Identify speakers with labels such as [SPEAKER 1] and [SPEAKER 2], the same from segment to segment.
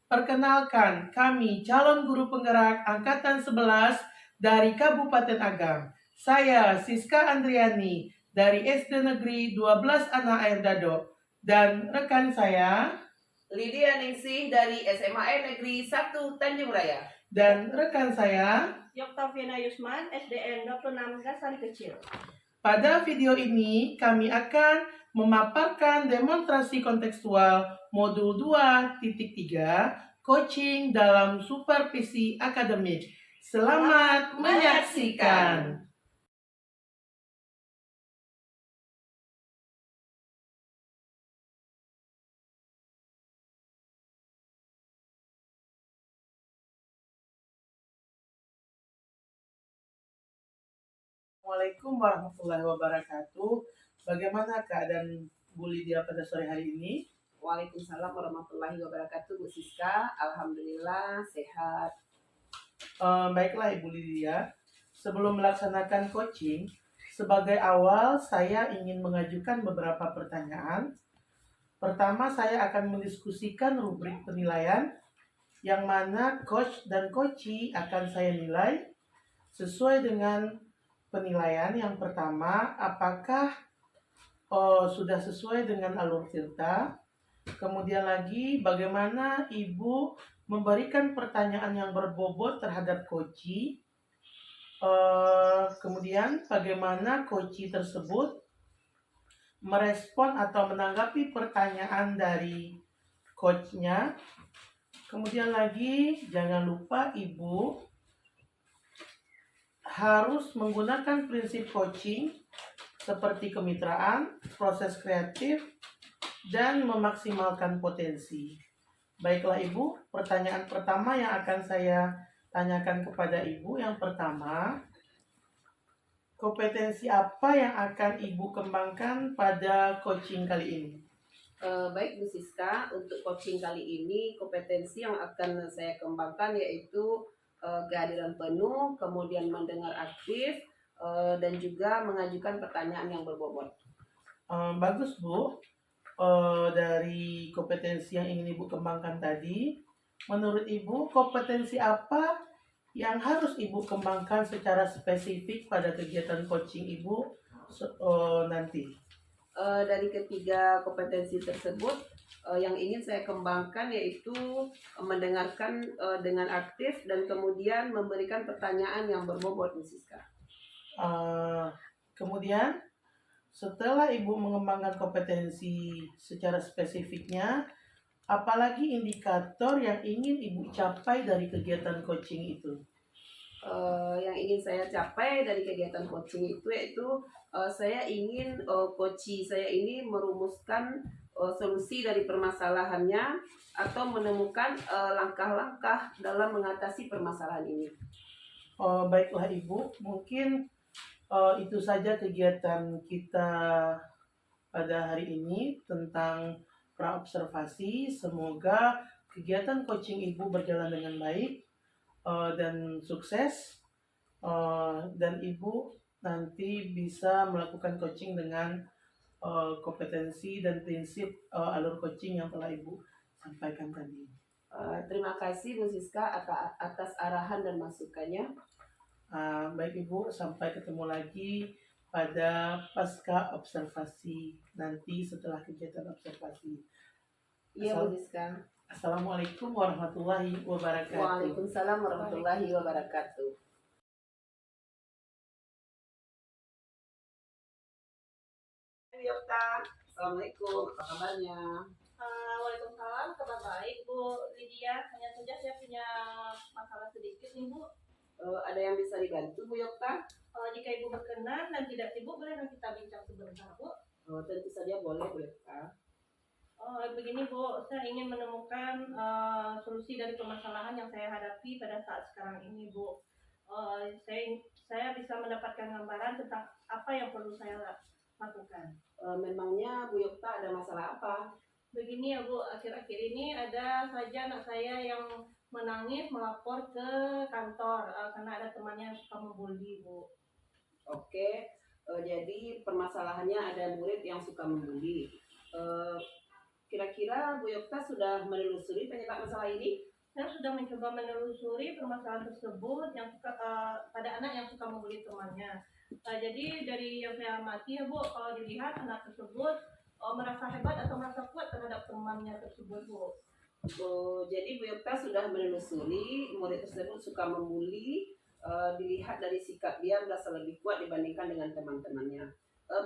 [SPEAKER 1] Perkenalkan, kami calon guru penggerak Angkatan 11 dari Kabupaten Agam. Saya Siska Andriani dari SD Negeri 12 Anak Air Dado. Dan rekan saya
[SPEAKER 2] Lydia Ningsih dari SMA Negeri 1 Tanjung Raya.
[SPEAKER 1] Dan rekan saya
[SPEAKER 3] Yoktaviana Yusman, SDN 26 Gasan Kecil.
[SPEAKER 1] Pada video ini kami akan memaparkan demonstrasi kontekstual modul 2.3 coaching dalam supervisi akademik. Selamat menyaksikan. Assalamualaikum warahmatullahi wabarakatuh. Bagaimana keadaan Bu Lydia pada sore hari ini?
[SPEAKER 2] Waalaikumsalam warahmatullahi wabarakatuh, Bu Siska. Alhamdulillah sehat.
[SPEAKER 1] Baiklah Ibu Lydia, sebelum melaksanakan coaching, sebagai awal saya ingin mengajukan beberapa pertanyaan. Pertama, saya akan mendiskusikan rubrik penilaian yang mana coach dan coachee akan saya nilai sesuai dengan penilaian. Yang pertama, apakah sudah sesuai dengan alur cerita. Kemudian lagi, bagaimana Ibu memberikan pertanyaan yang berbobot terhadap coachee. Kemudian bagaimana coachee tersebut merespon atau menanggapi pertanyaan dari coachnya. Kemudian lagi, jangan lupa Ibu harus menggunakan prinsip coaching seperti kemitraan, proses kreatif, dan memaksimalkan potensi. Baiklah Ibu, pertanyaan pertama yang akan saya tanyakan kepada Ibu, yang pertama, kompetensi apa yang akan Ibu kembangkan pada coaching kali ini?
[SPEAKER 2] Baik Bu Siska, untuk coaching kali ini kompetensi yang akan saya kembangkan yaitu kehadiran penuh, kemudian mendengar aktif, dan juga mengajukan pertanyaan yang berbobot.
[SPEAKER 1] Bagus Bu. Dari kompetensi yang ingin Ibu kembangkan tadi, menurut Ibu kompetensi apa yang harus Ibu kembangkan secara spesifik pada kegiatan coaching Ibu nanti?
[SPEAKER 2] Dari ketiga kompetensi tersebut, yang ingin saya kembangkan yaitu mendengarkan dengan aktif dan kemudian memberikan pertanyaan yang berbobot, Bu Siska.
[SPEAKER 1] Kemudian setelah Ibu mengembangkan kompetensi secara spesifiknya, apalagi indikator yang ingin Ibu capai dari kegiatan coaching itu?
[SPEAKER 2] Yang ingin saya capai dari kegiatan coaching itu yaitu saya ingin coaching saya ini merumuskan solusi dari permasalahannya atau menemukan langkah-langkah dalam mengatasi permasalahan ini.
[SPEAKER 1] Baiklah Ibu, mungkin itu saja kegiatan kita pada hari ini tentang praobservasi. Semoga kegiatan coaching Ibu berjalan dengan baik dan sukses, dan Ibu nanti bisa melakukan coaching dengan kompetensi dan prinsip alur coaching yang telah Ibu sampaikan tadi.
[SPEAKER 2] Terima kasih Bu Siska atas arahan dan masukannya.
[SPEAKER 1] Baik Ibu, sampai ketemu lagi pada pasca observasi nanti setelah kegiatan observasi.
[SPEAKER 2] Iya Bu Siska.
[SPEAKER 1] Assalamualaikum warahmatullahi wabarakatuh.
[SPEAKER 2] Waalaikumsalam warahmatullahi wabarakatuh. Yokta, Assalamualaikum, apa kabarnya?
[SPEAKER 3] Waalaikumsalam, kabar baik Bu Lydia. Hanya saja saya punya masalah sedikit nih Bu.
[SPEAKER 2] Ada yang bisa dibantu Bu Yokta?
[SPEAKER 3] Jika Ibu berkenan dan tidak sibuk, boleh kita bincang sebentar Bu?
[SPEAKER 2] Tentu saja boleh Bu Yokta.
[SPEAKER 3] Begini Bu, saya ingin menemukan solusi dari permasalahan yang saya hadapi pada saat sekarang ini Bu. Saya bisa mendapatkan gambaran tentang apa yang perlu saya lakukan.
[SPEAKER 2] Memangnya Bu Yokta ada masalah apa?
[SPEAKER 3] Begini ya Bu, akhir-akhir ini ada saja anak saya yang menangis melapor ke kantor karena ada temannya yang suka membuli Bu.
[SPEAKER 2] Oke, jadi permasalahannya ada murid yang suka membuli. Kira-kira Bu Yokta sudah menelusuri penyebab masalah ini?
[SPEAKER 3] Saya sudah mencoba menelusuri permasalahan tersebut yang pada anak yang suka membuli temannya. Jadi dari yang saya amati ya Bu, kalau dilihat anak tersebut merasa hebat atau merasa kuat terhadap temannya tersebut Bu.
[SPEAKER 2] Jadi Bu Yokta sudah menelusuri murid tersebut suka membuli, dilihat dari sikap dia merasa lebih kuat dibandingkan dengan teman-temannya.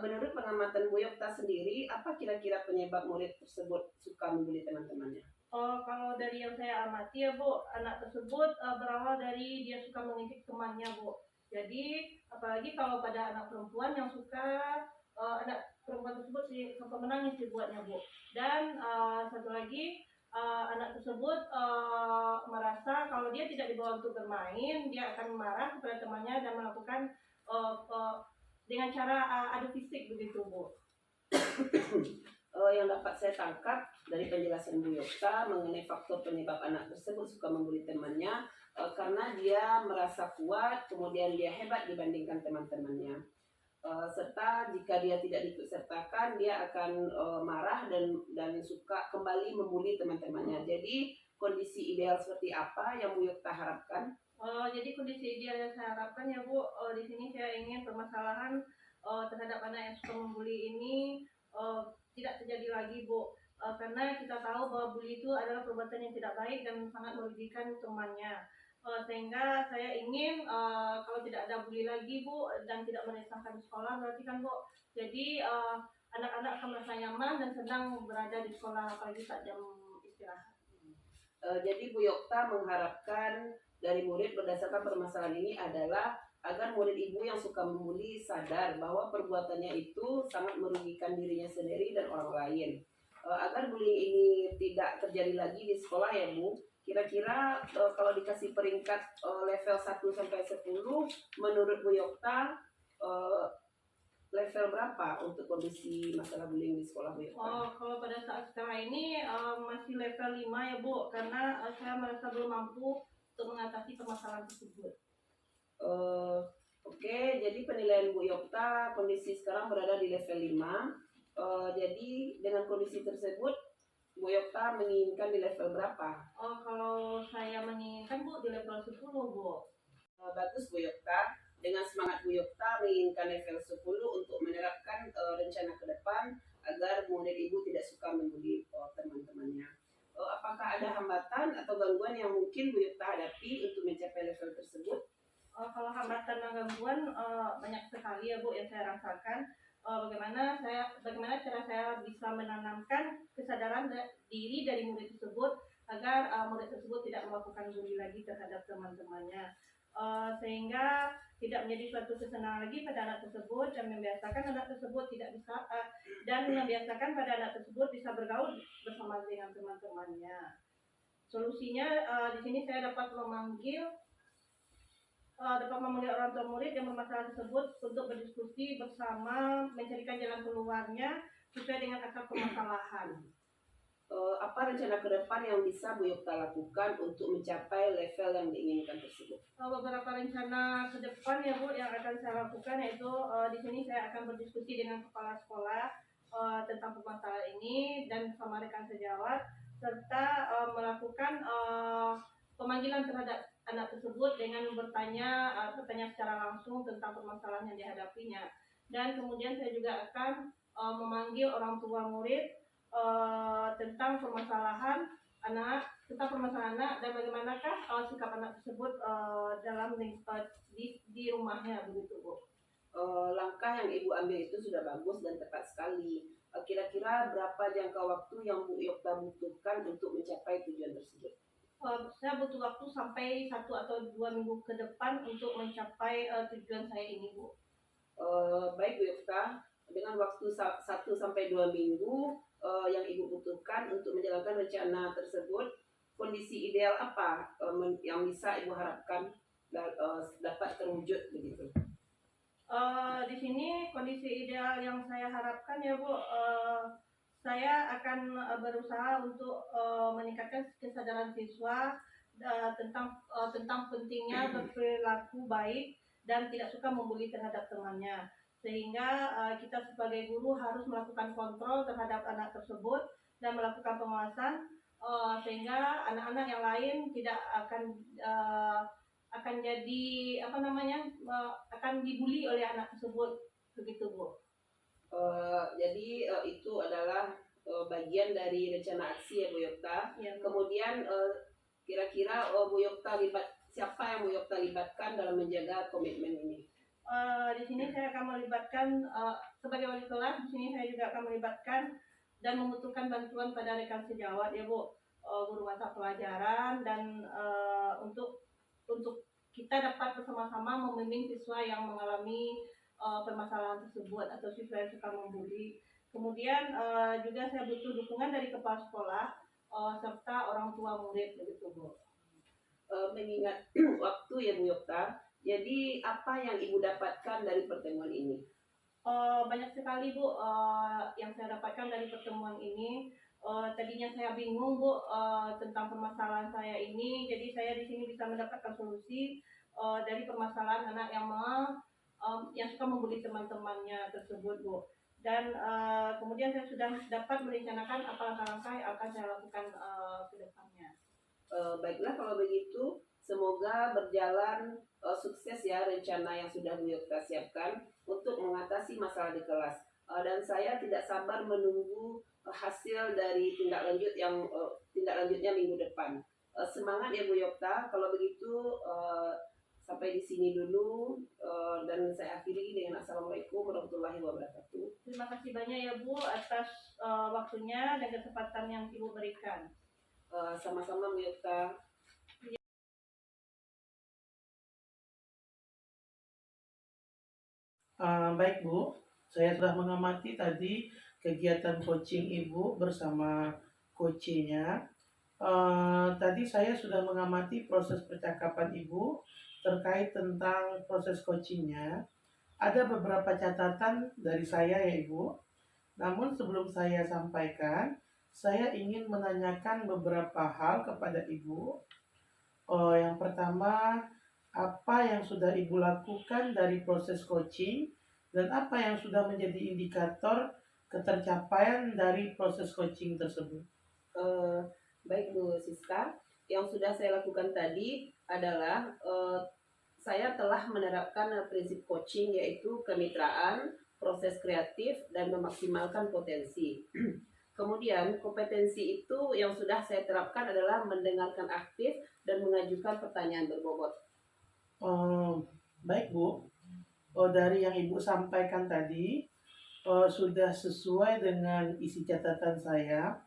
[SPEAKER 2] Menurut pengamatan Bu Yokta sendiri, apa kira-kira penyebab murid tersebut suka membuli teman-temannya?
[SPEAKER 3] Kalau dari yang saya amati ya Bu, anak tersebut berawal dari dia suka mengejek temannya Bu. Jadi apalagi kalau pada anak perempuan yang suka anak perempuan tersebut sampai menangis dibuatnya Bu. Dan satu lagi anak tersebut merasa kalau dia tidak dibawa untuk bermain, dia akan marah kepada temannya dan melakukan dengan cara adu fisik begitu Bu.
[SPEAKER 2] Yang dapat saya tangkap dari penjelasan Bu Yokta mengenai faktor penyebab anak tersebut suka membuli temannya karena dia merasa kuat, kemudian dia hebat dibandingkan teman-temannya. Serta jika dia tidak diikutsertakan, dia akan marah dan suka kembali membuli teman-temannya. Jadi kondisi ideal seperti apa yang Bu Yokta harapkan?
[SPEAKER 3] Jadi kondisi ideal yang saya harapkan ya Bu, di sini saya ingin permasalahan terhadap anak yang suka membuli ini tidak terjadi lagi Bu. Karena kita tahu bahwa bully itu adalah perbuatan yang tidak baik dan sangat merugikan temannya. Sehingga saya ingin kalau tidak ada bully lagi Bu dan tidak meresahkan di sekolah berarti kan Bu. Jadi anak-anak akan merasa nyaman dan senang berada di sekolah apalagi saat jam istirahat.
[SPEAKER 2] Jadi Bu Yokta mengharapkan dari murid berdasarkan permasalahan ini adalah agar murid ibu yang suka membuli sadar bahwa perbuatannya itu sangat merugikan dirinya sendiri dan orang lain. Agar bullying ini tidak terjadi lagi di sekolah ya Bu, kira-kira kalau dikasih peringkat level 1 sampai 10, menurut Bu Yokta level berapa untuk kondisi masalah bullying di sekolah Bu Yokta?
[SPEAKER 3] Kalau pada saat sekarang ini masih level 5 ya Bu, karena saya merasa belum mampu untuk mengatasi permasalahan tersebut.
[SPEAKER 2] Oke, jadi penilaian Bu Yokta kondisi sekarang berada di level 5. Jadi dengan kondisi tersebut Bu Yokta menginginkan di level berapa?
[SPEAKER 3] Kalau saya menginginkan Bu di level 10 Bu.
[SPEAKER 2] Bagus Bu Yokta. Dengan semangat Bu Yokta menginginkan level 10 untuk menerapkan rencana ke depan agar murid ibu tidak suka membuli teman-temannya. Apakah ada hambatan atau gangguan yang mungkin Bu Yokta hadapi untuk mencapai level tersebut?
[SPEAKER 3] Kalau hambatan dan gangguan banyak sekali ya Bu yang saya rasakan. Bagaimana cara saya bisa menanamkan kesadaran diri dari murid tersebut agar murid tersebut tidak melakukan bully lagi terhadap teman-temannya, sehingga tidak menjadi suatu kesenangan lagi pada anak tersebut dan membiasakan anak tersebut pada anak tersebut bisa bergaul bersama dengan teman-temannya. Solusinya di sini saya dapat memanggil orang tua murid yang bermasalah tersebut untuk berdiskusi bersama mencarikan jalan keluarnya sesuai dengan akar permasalahan.
[SPEAKER 2] Apa rencana ke depan yang bisa Bu Yokta lakukan untuk mencapai level yang diinginkan tersebut?
[SPEAKER 3] Beberapa rencana ke depan ya Bu yang akan saya lakukan yaitu di sini saya akan berdiskusi dengan kepala sekolah tentang permasalahan ini dan bersama rekan sejawat serta melakukan pemanggilan terhadap anak tersebut dengan bertanya secara langsung tentang permasalahan yang dihadapinya. Dan kemudian saya juga akan memanggil orang tua murid tentang permasalahan anak dan bagaimanakah sikap anak tersebut dalam di rumahnya begitu Bu.
[SPEAKER 2] Langkah yang Ibu ambil itu sudah bagus dan tepat sekali. Kira-kira berapa jangka waktu yang Bu Yokta butuhkan untuk mencapai tujuan tersebut?
[SPEAKER 3] Saya butuh waktu sampai 1 atau 2 minggu ke depan untuk mencapai tujuan saya ini Bu.
[SPEAKER 2] Baik Bu Yokta, dengan waktu 1 sampai 2 minggu yang Ibu butuhkan untuk menjalankan rencana tersebut, kondisi ideal apa yang bisa Ibu harapkan dapat terwujud begitu?
[SPEAKER 3] Di sini kondisi ideal yang saya harapkan ya Bu, saya akan berusaha untuk meningkatkan kesadaran siswa tentang pentingnya berperilaku baik dan tidak suka membuli terhadap temannya, sehingga kita sebagai guru harus melakukan kontrol terhadap anak tersebut dan melakukan pengawasan sehingga anak-anak yang lain tidak akan jadi akan dibully oleh anak tersebut, begitu Bu.
[SPEAKER 2] Jadi itu adalah bagian dari rencana aksi ya Bu Yokta.
[SPEAKER 3] Ya, Bu.
[SPEAKER 2] Kemudian kira-kira Bu Yokta siapa yang Bu Yokta libatkan dalam menjaga komitmen ini?
[SPEAKER 3] Di sini saya akan melibatkan sebagai wali kelas. Di sini saya juga akan melibatkan dan membutuhkan bantuan pada rekan sejawat ya Bu, guru mata pelajaran dan untuk kita dapat bersama-sama membimbing siswa yang mengalami permasalahan tersebut atau siswa yang suka membuli. Kemudian juga saya butuh dukungan dari kepala sekolah serta orang tua murid begitu Bu.
[SPEAKER 2] Mengingat waktu ya Bu Yokta, jadi apa yang Ibu dapatkan dari pertemuan ini?
[SPEAKER 3] Banyak sekali Bu yang saya dapatkan dari pertemuan ini. Tadinya saya bingung Bu tentang permasalahan saya ini, jadi saya di sini bisa mendapatkan solusi dari permasalahan anak yang suka membuli teman-temannya tersebut Bu. Dan kemudian saya sudah dapat merencanakan apa langkah-langkah yang akan saya lakukan ke depannya.
[SPEAKER 2] Baiklah kalau begitu, semoga berjalan sukses ya rencana yang sudah Bu Yokta siapkan untuk mengatasi masalah di kelas. Dan saya tidak sabar menunggu hasil dari tindak lanjutnya minggu depan. Semangat ya Bu Yokta. Kalau begitu sampai di sini dulu dan saya akhiri dengan Assalamualaikum warahmatullahi wabarakatuh.
[SPEAKER 3] Terima kasih banyak ya Bu atas waktunya dan kesempatan yang Ibu berikan.
[SPEAKER 2] Sama-sama Bu Yokta.
[SPEAKER 1] Baik Bu, saya sudah mengamati tadi kegiatan coaching Ibu bersama coachnya. Tadi saya sudah mengamati proses percakapan Ibu terkait tentang proses coachingnya. Ada beberapa catatan dari saya ya Ibu. Namun sebelum saya sampaikan, saya ingin menanyakan beberapa hal kepada Ibu. Yang pertama, apa yang sudah Ibu lakukan dari proses coaching dan apa yang sudah menjadi indikator ketercapaian dari proses coaching tersebut?
[SPEAKER 2] Baik Bu Siska, yang sudah saya lakukan tadi adalah saya telah menerapkan prinsip coaching yaitu kemitraan, proses kreatif, dan memaksimalkan potensi. Kemudian kompetensi itu yang sudah saya terapkan adalah mendengarkan aktif dan mengajukan pertanyaan berbobot.
[SPEAKER 1] Baik Bu, dari yang Ibu sampaikan tadi sudah sesuai dengan isi catatan saya.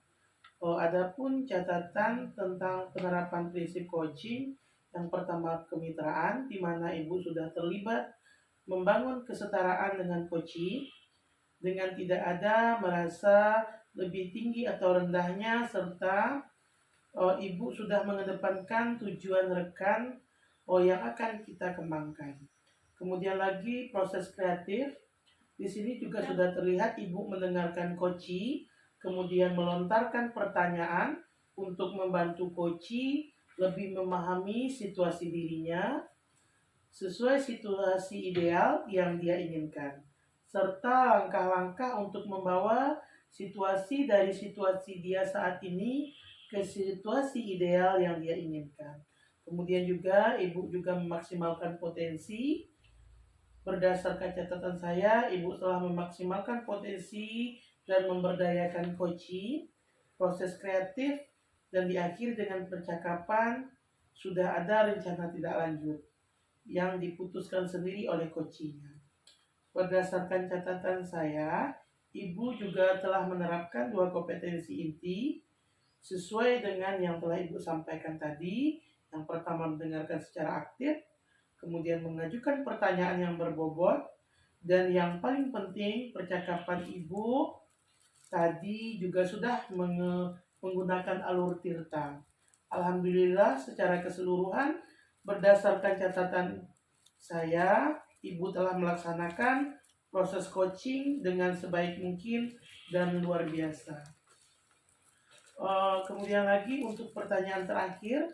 [SPEAKER 1] Adapun catatan tentang penerapan prinsip coaching, yang pertama kemitraan, di mana Ibu sudah terlibat membangun kesetaraan dengan coaching dengan tidak ada merasa lebih tinggi atau rendahnya, serta Ibu sudah mengedepankan tujuan rekan yang akan kita kembangkan. Kemudian lagi proses kreatif, di sini juga sudah terlihat Ibu mendengarkan coaching, kemudian melontarkan pertanyaan untuk membantu coaching lebih memahami situasi dirinya sesuai situasi ideal yang dia inginkan, serta langkah-langkah untuk membawa situasi dari situasi dia saat ini ke situasi ideal yang dia inginkan. Kemudian juga Ibu juga memaksimalkan potensi. Berdasarkan catatan saya, Ibu telah memaksimalkan potensi dan memberdayakan coaching, proses kreatif, dan diakhiri dengan percakapan sudah ada rencana tidak lanjut yang diputuskan sendiri oleh coachingnya. Berdasarkan catatan saya, Ibu juga telah menerapkan 2 kompetensi inti sesuai dengan yang telah Ibu sampaikan tadi. Yang pertama mendengarkan secara aktif, kemudian mengajukan pertanyaan yang berbobot, dan yang paling penting percakapan Ibu tadi juga sudah menggunakan alur tirta. Alhamdulillah secara keseluruhan berdasarkan catatan saya, Ibu telah melaksanakan proses coaching dengan sebaik mungkin dan luar biasa. Kemudian lagi untuk pertanyaan terakhir,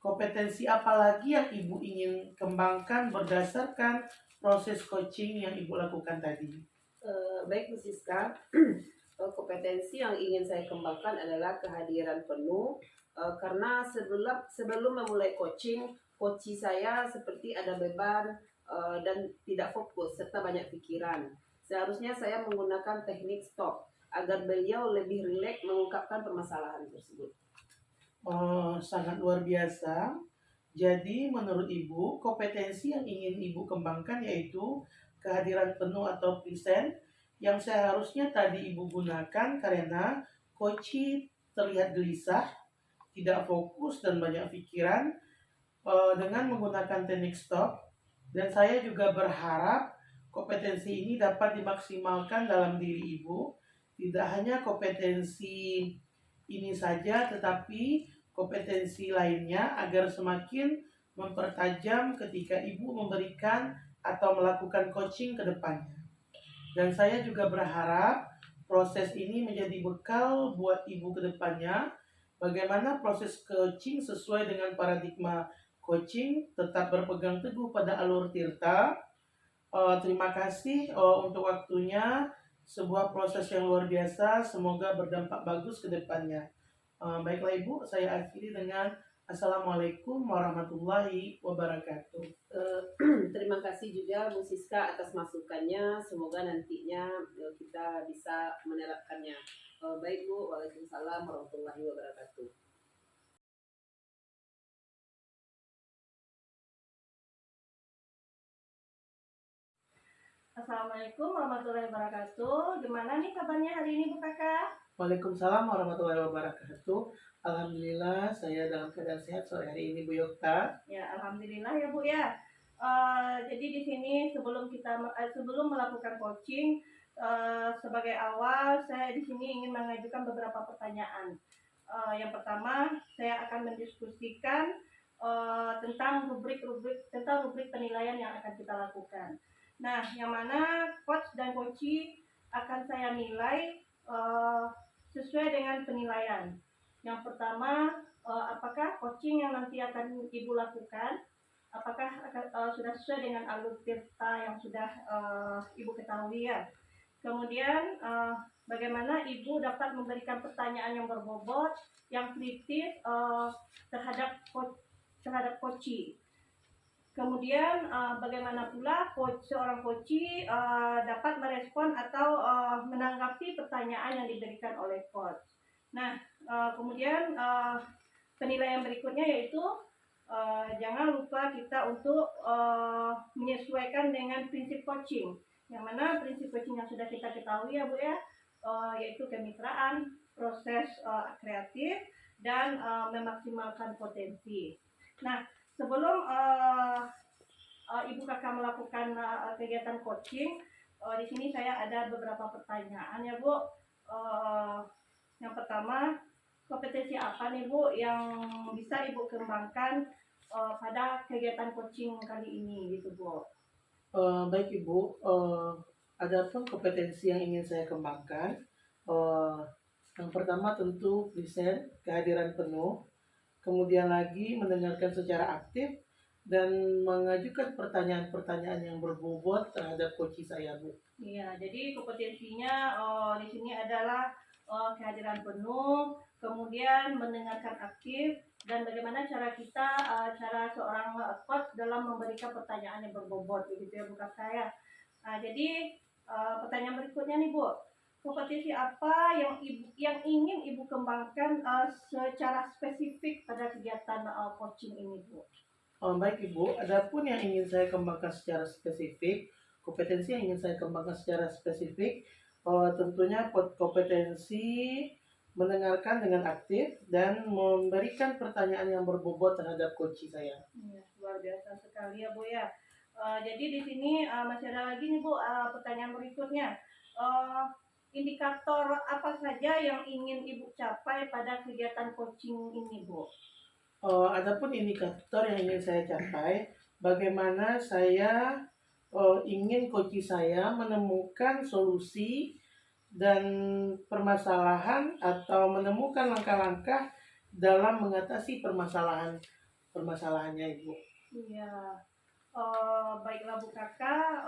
[SPEAKER 1] kompetensi apa lagi yang Ibu ingin kembangkan berdasarkan proses coaching yang Ibu lakukan tadi?
[SPEAKER 2] Baik Bu Siska, kompetensi yang ingin saya kembangkan adalah kehadiran penuh, karena sebelum memulai coaching, coach saya seperti ada beban dan tidak fokus serta banyak pikiran. Seharusnya saya menggunakan teknik stop agar beliau lebih rileks mengungkapkan permasalahan tersebut.
[SPEAKER 1] Sangat luar biasa. Jadi menurut Ibu, kompetensi yang ingin Ibu kembangkan yaitu kehadiran penuh atau present yang seharusnya tadi Ibu gunakan karena Koci terlihat gelisah, tidak fokus dan banyak pikiran dengan menggunakan teknik stop. Dan saya juga berharap kompetensi ini dapat dimaksimalkan dalam diri Ibu. Tidak hanya kompetensi ini saja, tetapi kompetensi lainnya agar semakin mempertajam ketika Ibu memberikan atau melakukan coaching ke depannya. Dan saya juga berharap proses ini menjadi bekal buat Ibu ke depannya. Bagaimana proses coaching sesuai dengan paradigma coaching, tetap berpegang teguh pada alur tirta. Terima kasih untuk waktunya. Sebuah proses yang luar biasa, semoga berdampak bagus ke depannya. Baiklah Ibu, saya akhiri dengan Assalamualaikum warahmatullahi wabarakatuh.
[SPEAKER 2] Terima kasih juga Bu Siska atas masukannya. Semoga nantinya kita bisa menerapkannya. Baik Bu, waalaikumsalam warahmatullahi wabarakatuh.
[SPEAKER 3] Assalamualaikum warahmatullahi wabarakatuh. Gimana nih kabarnya hari ini Bu Kakak?
[SPEAKER 1] Waalaikumsalam warahmatullahi wabarakatuh. Alhamdulillah saya dalam keadaan sehat sore hari ini Bu Yokta.
[SPEAKER 3] Ya, alhamdulillah ya Bu ya. Jadi di sini sebelum melakukan coaching, sebagai awal saya di sini ingin mengajukan beberapa pertanyaan. Yang pertama, saya akan mendiskusikan tentang rubrik penilaian yang akan kita lakukan. Nah, yang mana coach dan coachee akan saya nilai sesuai dengan penilaian. Yang pertama, apakah coaching yang nanti akan Ibu lakukan, apakah sudah sesuai dengan alur tirta yang sudah Ibu ketahui ya. Kemudian bagaimana Ibu dapat memberikan pertanyaan yang berbobot, yang kritis terhadap coachee. Kemudian bagaimana pula seorang coachee dapat merespon atau menanggapi pertanyaan yang diberikan oleh coach. Nah, kemudian penilaian berikutnya yaitu jangan lupa kita untuk menyesuaikan dengan prinsip coaching. Yang mana prinsip coaching yang sudah kita ketahui ya Bu ya, yaitu kemitraan, proses kreatif, dan memaksimalkan potensi. Nah, sebelum Ibu Kakak melakukan kegiatan coaching, di sini saya ada beberapa pertanyaan ya Bu. Yang pertama, kompetensi apa nih Bu yang bisa Ibu kembangkan pada kegiatan coaching kali ini gitu Bu?
[SPEAKER 1] Baik Ibu, adapun kompetensi yang ingin saya kembangkan, yang pertama tentu present, kehadiran penuh, kemudian lagi mendengarkan secara aktif dan mengajukan pertanyaan-pertanyaan yang berbobot terhadap coach saya Bu.
[SPEAKER 3] Iya, jadi kompetensinya di sini adalah kehadiran penuh, kemudian mendengarkan aktif, dan bagaimana cara seorang coach dalam memberikan pertanyaan yang berbobot begitu ya Bu Kakak ya. Jadi pertanyaan berikutnya nih Bu, kompetensi apa yang ingin Ibu kembangkan secara spesifik pada kegiatan coaching ini Bu?
[SPEAKER 1] Baik Ibu, adapun yang ingin saya kembangkan secara spesifik, kompetensi yang ingin saya kembangkan secara spesifik, tentunya kompetensi mendengarkan dengan aktif dan memberikan pertanyaan yang berbobot terhadap coach saya.
[SPEAKER 3] Ya, luar biasa sekali ya Bu ya. Jadi di sini masih ada lagi nih Bu pertanyaan berikutnya. Indikator apa saja yang ingin Ibu capai pada kegiatan coaching ini Bu?
[SPEAKER 1] Adapun indikator yang ingin saya capai, bagaimana saya ingin coach saya menemukan solusi dan permasalahan atau menemukan langkah-langkah dalam mengatasi permasalahannya Ibu.
[SPEAKER 3] Iya. Baiklah Bu Kakak,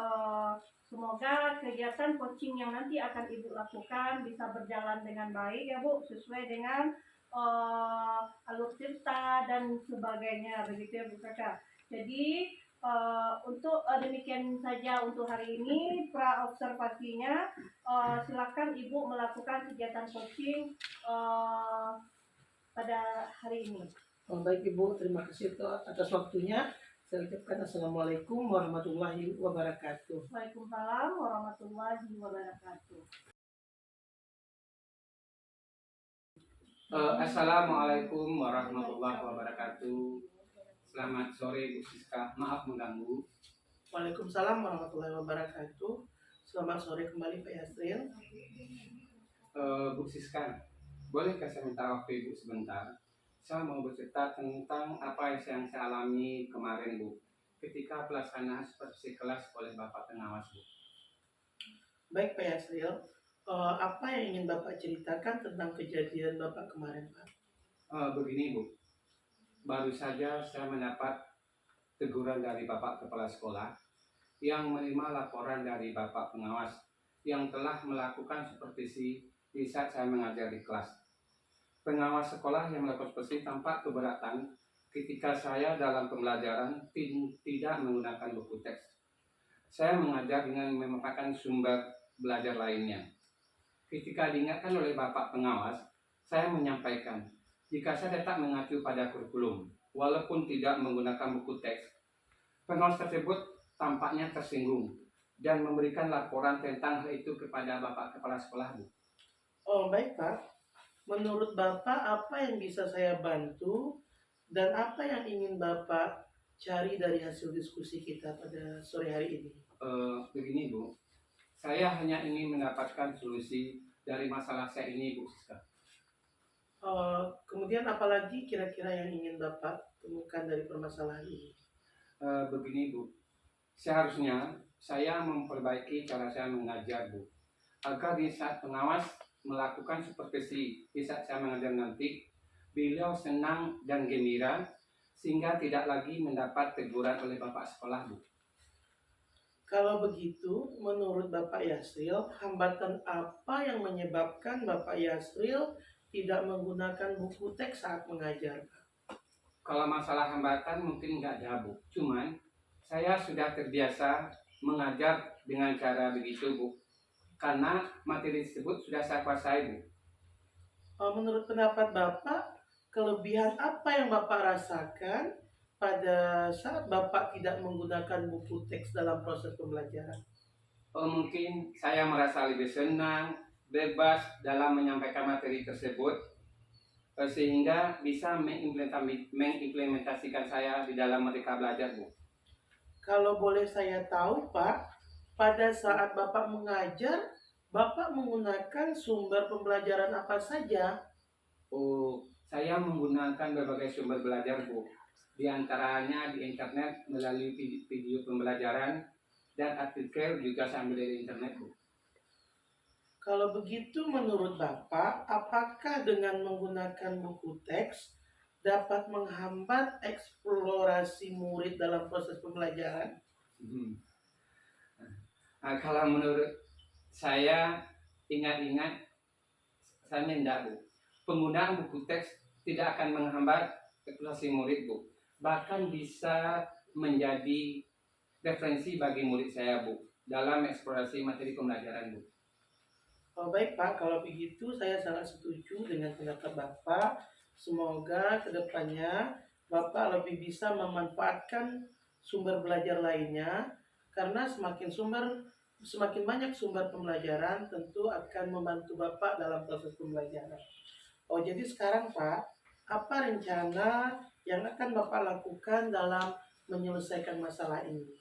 [SPEAKER 3] semoga kegiatan coaching yang nanti akan Ibu lakukan bisa berjalan dengan baik ya Bu, sesuai dengan alur cerita dan sebagainya, begitu ya Bu Kakak. Jadi untuk demikian saja untuk hari ini pra observasinya. Silakan Ibu melakukan kegiatan coaching pada hari ini.
[SPEAKER 1] Baik Ibu, terima kasih atas waktunya. Saya ucapkan Assalamualaikum warahmatullahi wabarakatuh.
[SPEAKER 3] Waalaikumsalam warahmatullahi wabarakatuh.
[SPEAKER 4] Assalamualaikum warahmatullahi wabarakatuh. Selamat sore Bu Siska, maaf mengganggu.
[SPEAKER 1] Waalaikumsalam warahmatullahi wabarakatuh. Selamat sore kembali Pak Yasril.
[SPEAKER 4] Bu Siska, bolehkah saya minta waktu Ibu sebentar? Saya mau bercerita tentang apa yang saya alami kemarin Bu, ketika pelaksanaan supervisi kelas oleh Bapak pengawas Bu.
[SPEAKER 1] Baik Pak Yasril, apa yang ingin Bapak ceritakan tentang kejadian Bapak kemarin Pak?
[SPEAKER 4] Begini Bu, baru saja saya mendapat teguran dari Bapak Kepala Sekolah yang menerima laporan dari Bapak pengawas yang telah melakukan supervisi di saat saya mengajar di kelas. Pengawas sekolah yang melakukan supervisi tampak keberatan ketika saya dalam pembelajaran tidak menggunakan buku teks. Saya mengajar dengan memanfaatkan sumber belajar lainnya. Ketika diingatkan oleh Bapak pengawas, saya menyampaikan jika saya tetap mengacu pada kurikulum, walaupun tidak menggunakan buku teks. Pengawas tersebut tampaknya tersinggung dan memberikan laporan tentang hal itu kepada Bapak Kepala Sekolah Bu.
[SPEAKER 1] Baik Pak. Menurut Bapak, apa yang bisa saya bantu dan apa yang ingin Bapak cari dari hasil diskusi kita pada sore hari ini?
[SPEAKER 4] Begini Bu, saya hanya ingin mendapatkan solusi dari masalah saya ini Bu Siska.
[SPEAKER 1] Kemudian apalagi kira-kira yang ingin Bapak temukan dari permasalahan ini?
[SPEAKER 4] Begini Bu, seharusnya saya memperbaiki cara saya mengajar Bu, agar di saat pengawas melakukan supervisi di saat saya mengajar nanti, beliau senang dan gembira sehingga tidak lagi mendapat teguran oleh Bapak sekolah Bu.
[SPEAKER 1] Kalau begitu, menurut Bapak Yasril, hambatan apa yang menyebabkan Bapak Yasril tidak menggunakan buku teks saat mengajar?
[SPEAKER 4] Kalau masalah hambatan mungkin nggak ada Bu, cuman saya sudah terbiasa mengajar dengan cara begitu Bu, karena materi tersebut sudah saya kuasai Bu.
[SPEAKER 1] Menurut pendapat Bapak, kelebihan apa yang Bapak rasakan pada saat Bapak tidak menggunakan buku teks dalam proses pembelajaran?
[SPEAKER 4] Mungkin saya merasa lebih senang, bebas dalam menyampaikan materi tersebut, sehingga bisa mengimplementasikan saya di dalam mereka belajar Bu.
[SPEAKER 1] Kalau boleh saya tahu Pak, pada saat Bapak mengajar, Bapak menggunakan sumber pembelajaran apa saja?
[SPEAKER 4] Saya menggunakan berbagai sumber belajar Bu, di antaranya di internet melalui video pembelajaran dan artikel juga saya ambil dari internet Bu.
[SPEAKER 1] Kalau begitu menurut Bapak, apakah dengan menggunakan buku teks dapat menghambat eksplorasi murid dalam proses pembelajaran?
[SPEAKER 4] Kalau menurut saya, ingat-ingat, saya tidak Bu. Penggunaan buku teks tidak akan menghambat eksplorasi murid Bu. Bahkan bisa menjadi referensi bagi murid saya Bu dalam eksplorasi materi pembelajaran Bu.
[SPEAKER 1] Baik Pak, kalau begitu saya sangat setuju dengan pendapat Bapak. Semoga kedepannya Bapak lebih bisa memanfaatkan sumber belajar lainnya, karena semakin banyak sumber pembelajaran tentu akan membantu Bapak dalam proses pembelajaran. Jadi sekarang Pak, apa rencana yang akan Bapak lakukan dalam menyelesaikan masalah ini?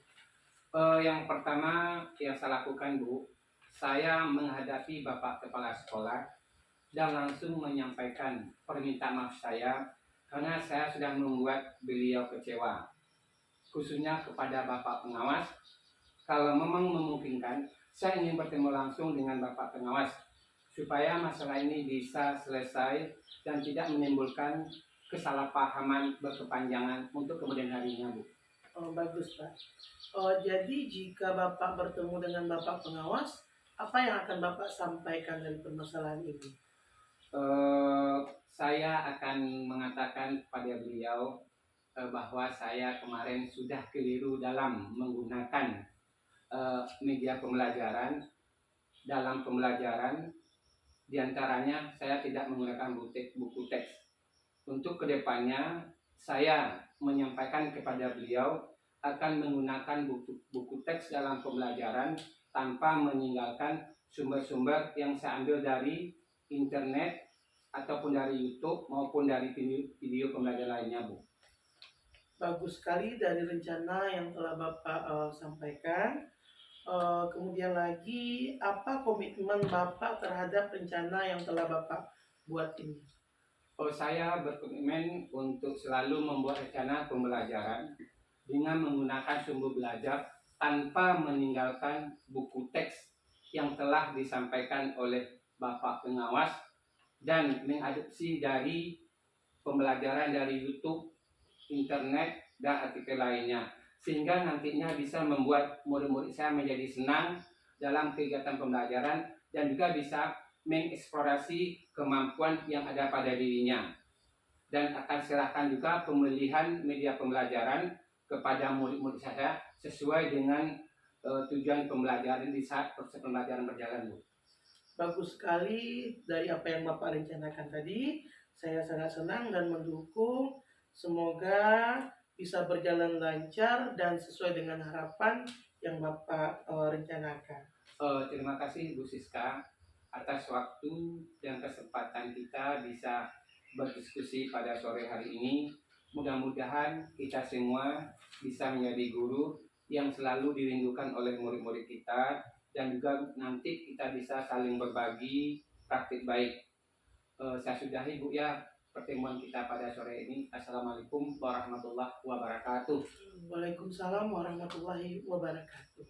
[SPEAKER 4] Yang pertama yang saya lakukan Bu, saya menghadapi Bapak Kepala Sekolah dan langsung menyampaikan permintaan maaf saya karena saya sudah membuat beliau kecewa, khususnya kepada Bapak pengawas. Kalau memang memungkinkan, saya ingin bertemu langsung dengan Bapak pengawas supaya masalah ini bisa selesai dan tidak menimbulkan kesalahpahaman berkepanjangan untuk kemudian harinya Bu.
[SPEAKER 1] Oh, bagus Pak. Jadi jika Bapak bertemu dengan Bapak pengawas, apa yang akan Bapak sampaikan dari permasalahan ini?
[SPEAKER 4] Eh, saya akan mengatakan kepada beliau bahwa saya kemarin sudah keliru dalam menggunakan media pembelajaran dalam pembelajaran. Diantaranya saya tidak menggunakan buku teks. Untuk kedepannya saya menyampaikan kepada beliau akan menggunakan buku teks dalam pembelajaran tanpa meninggalkan sumber-sumber yang saya ambil dari internet ataupun dari YouTube maupun dari video pembelajaran lainnya, Bu.
[SPEAKER 1] Bagus sekali dari rencana yang telah Bapak sampaikan. Kemudian lagi, apa komitmen Bapak terhadap rencana yang telah Bapak buat ini?
[SPEAKER 4] Saya berkomitmen untuk selalu membuat rencana pembelajaran dengan menggunakan sumber belajar tanpa meninggalkan buku teks yang telah disampaikan oleh Bapak pengawas dan mengadopsi dari pembelajaran dari YouTube, internet, dan artikel lainnya, sehingga nantinya bisa membuat murid-murid saya menjadi senang dalam kegiatan pembelajaran dan juga bisa mengeksplorasi kemampuan yang ada pada dirinya. Dan akan serahkan juga pemilihan media pembelajaran kepada murid-murid saya sesuai dengan tujuan pembelajaran di saat proses pembelajaran berjalan, Bu.
[SPEAKER 1] Bagus sekali dari apa yang Bapak rencanakan tadi. Saya sangat senang dan mendukung. Semoga bisa berjalan lancar dan sesuai dengan harapan yang Bapak rencanakan.
[SPEAKER 4] Terima kasih Bu Siska atas waktu dan kesempatan kita bisa berdiskusi pada sore hari ini. Mudah-mudahan kita semua bisa menjadi guru yang selalu dirindukan oleh murid-murid kita, dan juga nanti kita bisa saling berbagi praktik baik. Saya sudahi, Bu, ya, pertemuan kita pada sore ini. Assalamualaikum warahmatullahi wabarakatuh.
[SPEAKER 1] Waalaikumsalam warahmatullahi wabarakatuh.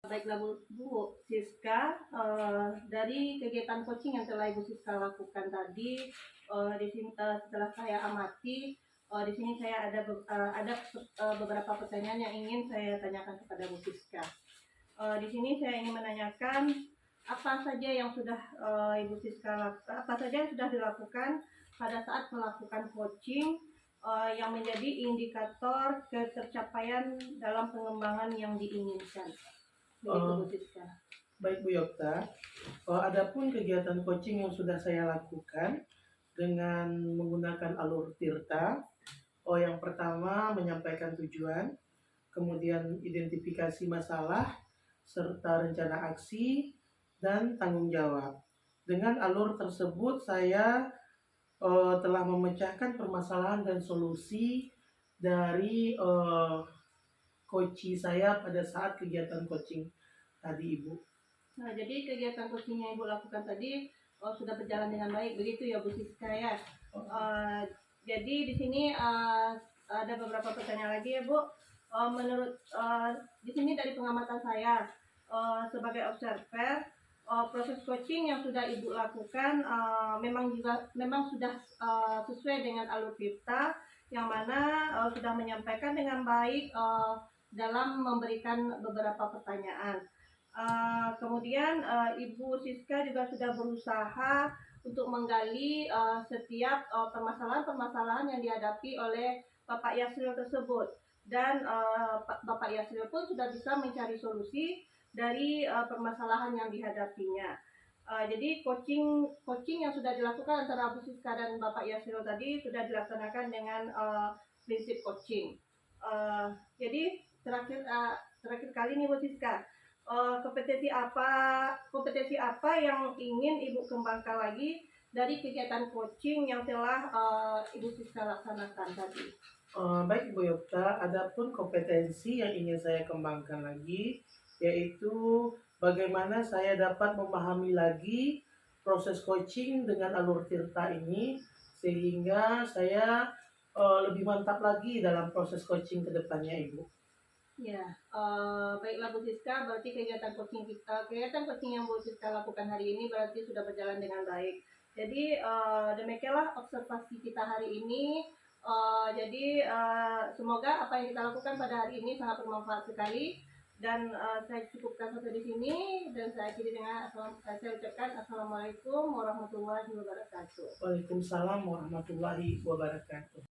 [SPEAKER 3] Baiklah Bu Siska, dari kegiatan coaching yang telah Ibu Siska lakukan tadi, di sini setelah saya amati, di sini saya ada beberapa pertanyaan yang ingin saya tanyakan kepada Bu Siska. Di sini saya ingin menanyakan apa saja yang sudah Ibu Siska apa saja yang sudah dilakukan pada saat melakukan coaching yang menjadi indikator ketercapaian dalam pengembangan yang diinginkan. Begitu Bu Siska.
[SPEAKER 1] Baik Bu Yokta, adapun kegiatan coaching yang sudah saya lakukan dengan menggunakan alur Tirta, yang pertama menyampaikan tujuan, kemudian identifikasi masalah, serta rencana aksi, dan tanggung jawab. Dengan alur tersebut saya telah memecahkan permasalahan dan solusi dari coaching saya pada saat kegiatan coaching tadi, Ibu.
[SPEAKER 3] Nah, jadi kegiatan coaching yang Ibu lakukan tadi sudah berjalan dengan baik, begitu ya Bu Siska ya. Jadi di sini ada beberapa pertanyaan lagi ya Bu. Menurut di sini dari pengamatan saya sebagai observer, proses coaching yang sudah Ibu lakukan memang sudah sesuai dengan alur Tirta, yang mana sudah menyampaikan dengan baik dalam memberikan beberapa pertanyaan. Kemudian Ibu Siska juga sudah berusaha untuk menggali setiap permasalahan-permasalahan yang dihadapi oleh Bapak Yasril tersebut, dan Bapak Yasril pun sudah bisa mencari solusi dari permasalahan yang dihadapinya. Jadi coaching yang sudah dilakukan antara Bu Siska dan Bapak Yasril tadi sudah dilaksanakan dengan prinsip coaching. Jadi terakhir kali nih Bu Siska, kompetensi apa yang ingin Ibu kembangkan lagi dari kegiatan coaching yang telah Ibu Siska laksanakan tadi?
[SPEAKER 1] Baik Bu Yokta, adapun kompetensi yang ingin saya kembangkan lagi, yaitu bagaimana saya dapat memahami lagi proses coaching dengan alur Tirta ini, sehingga saya lebih mantap lagi dalam proses coaching ke depannya, Ibu.
[SPEAKER 3] Ya, baiklah Bu Siska, berarti kegiatan coaching yang Bu Siska lakukan hari ini berarti sudah berjalan dengan baik. Jadi demikianlah observasi kita hari ini. Jadi semoga apa yang kita lakukan pada hari ini sangat bermanfaat sekali. Dan saya cukupkan sampai di sini dan saya akhiri dengan saya ucapkan assalamualaikum warahmatullahi wabarakatuh.
[SPEAKER 1] Waalaikumsalam warahmatullahi wabarakatuh.